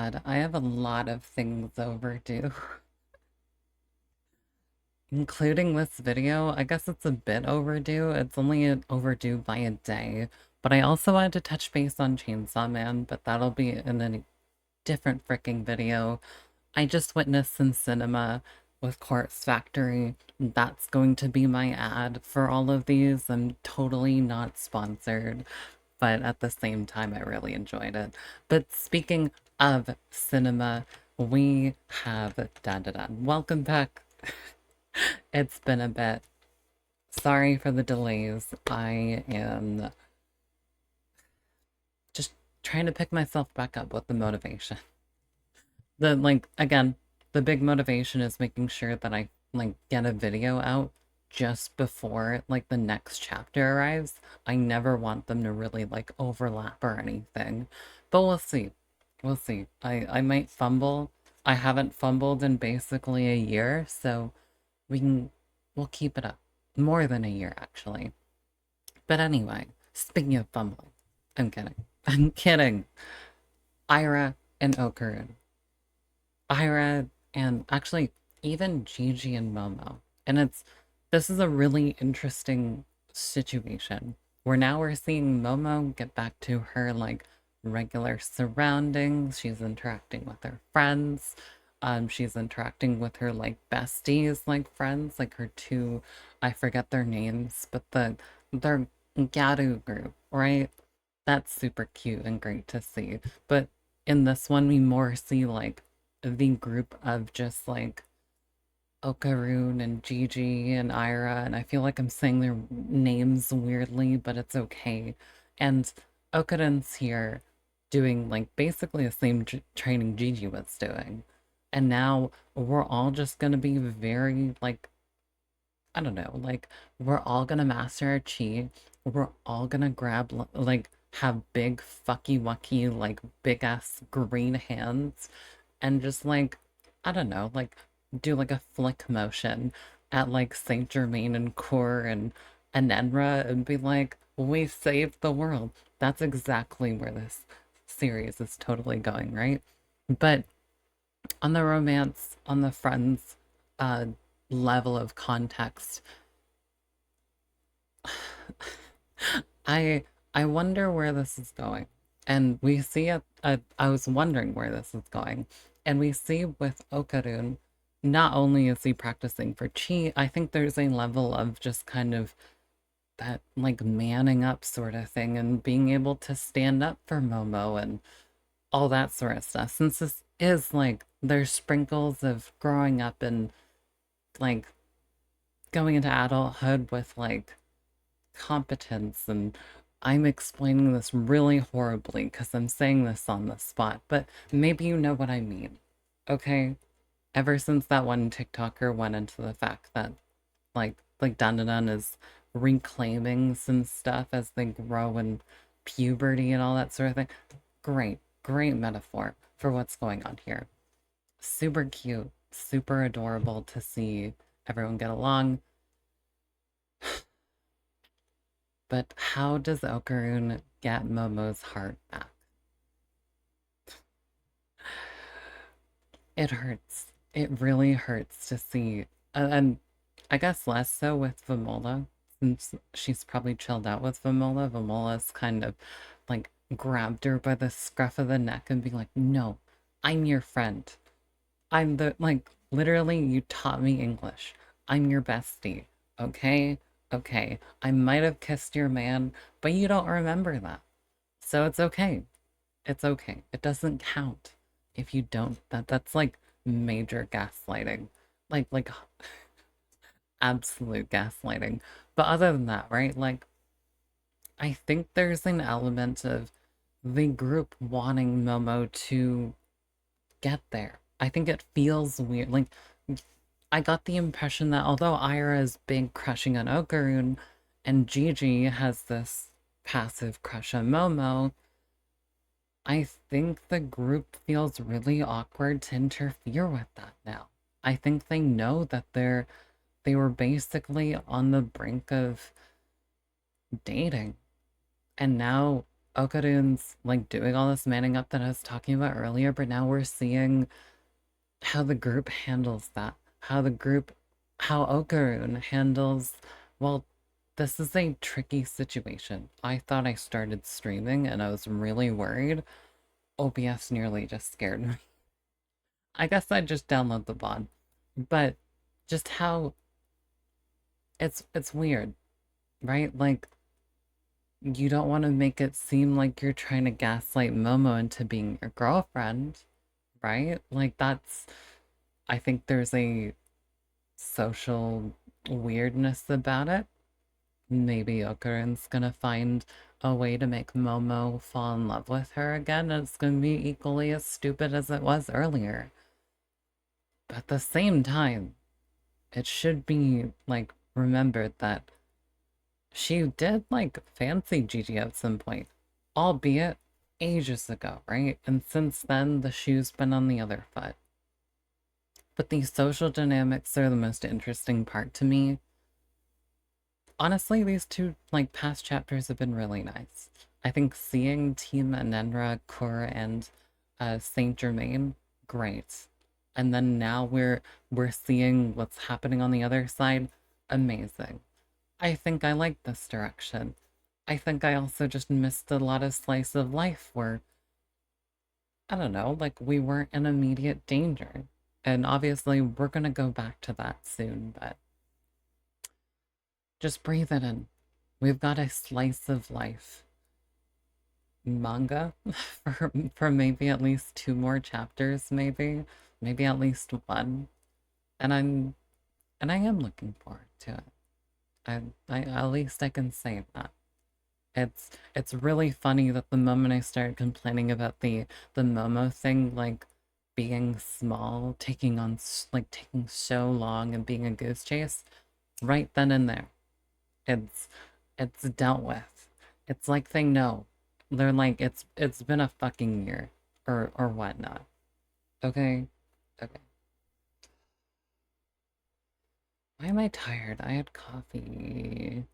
God, I have a lot of things overdue, including this video. I guess it's a bit overdue. It's only overdue by a day. But I also wanted to touch base on Chainsaw Man, but that'll be in a different freaking video. I just witnessed some cinema with Corpse Factory. That's going to be my ad for all of these. I'm totally not sponsored, but at the same time, I really enjoyed it. But speaking of cinema, we have Dandadan. Welcome back. It's been a bit. Sorry for the delays. I am just trying to pick myself back up with the motivation. Again, the big motivation is making sure that I get a video out just before the next chapter arrives. I never want them to really overlap or anything. But we'll see. We'll see. I might fumble. I haven't fumbled in basically a year, so we'll keep it up. More than a year actually. But anyway, speaking of fumbling, I'm kidding. I'm kidding. Aira and Okarun. Aira and actually even Jiji and Momo. And this is a really interesting situation where now we're seeing Momo get back to her regular surroundings. She's interacting with her friends. She's interacting with her besties, friends, her two, I forget their names, but their Garu group, right? That's super cute and great to see. But in this one, we more see the group of just Okarun and Jiji and Aira, and I feel like I'm saying their names weirdly, but it's okay. And Okarun's here doing basically the same training Jiji was doing. And now we're all just gonna be very I don't know, we're all gonna master our chi. We're all gonna grab have big fucky wucky big ass green hands and just I don't know, do a flick motion at Saint-Germain and Core and Enenra and be like, we saved the world. That's exactly where this series is totally going, right? But on the romance, on the friends level of context, I I wonder where this is going. And we see it, I was wondering where this is going. And we see with Okarun, not only is he practicing for chi, I think there's a level of just kind of that manning up sort of thing and being able to stand up for Momo and all that sort of stuff. Since this is there's sprinkles of growing up and like going into adulthood with competence, and I'm explaining this really horribly because I'm saying this on the spot, but maybe you know what I mean, okay? Ever since that one TikToker went into the fact that Dandadan is reclaiming some stuff as they grow in puberty and all that sort of thing. Great metaphor for what's going on here. Super cute, super adorable to see everyone get along. But how does Okarun get Momo's heart back? It hurts. It really hurts to see. And I guess less so with Vamola, since she's probably chilled out with Vamola. Vamola's kind of grabbed her by the scruff of the neck and being like, no, I'm your friend. I'm the, literally, you taught me English. I'm your bestie. Okay? Okay. I might have kissed your man, but you don't remember that. So it's okay. It's okay. It doesn't count if you don't. That's major gaslighting. Like absolute gaslighting. But other than that, right? I think there's an element of the group wanting Momo to get there. I think it feels weird. I got the impression that although Aira is big crushing on Okarun and Jiji has this passive crush on Momo, I think the group feels really awkward to interfere with that now. I think they know that they were basically on the brink of dating. And now Okarun's like doing all this manning up that I was talking about earlier, but now we're seeing how the group handles that. How Okarun handles, well, this is a tricky situation. I thought I started streaming and I was really worried. OBS nearly just scared me. I guess I'd just download the VOD. But just how it's weird, right? Like you don't want to make it seem like you're trying to gaslight Momo into being your girlfriend, right? Like that's I think there's a social weirdness about it. Maybe Okarun's gonna find a way to make Momo fall in love with her again, and it's gonna be equally as stupid as it was earlier. But at the same time, it should be like remembered that she did like fancy Jiji at some point, albeit ages ago, right? And since then, the shoe's been on the other foot. But these social dynamics are the most interesting part to me. Honestly, these two like past chapters have been really nice. I think seeing Team Enenra, Kur, and Saint-Germain, great. And then now we're seeing what's happening on the other side, amazing. I think I like this direction. I think I also just missed a lot of slice of life where, I don't know, like we weren't in immediate danger. And obviously we're gonna go back to that soon, but just breathe it in. We've got a slice of life manga for maybe at least two more chapters, maybe at least one. And I am looking forward to it. I at least I can say that. It's really funny that the moment I started complaining about the Momo thing, like being small, taking on like taking so long and being a goose chase, right then and there, it's it's dealt with. It's like they know. They're like it's been a fucking year or whatnot. Okay, okay. Why am I tired? I had coffee.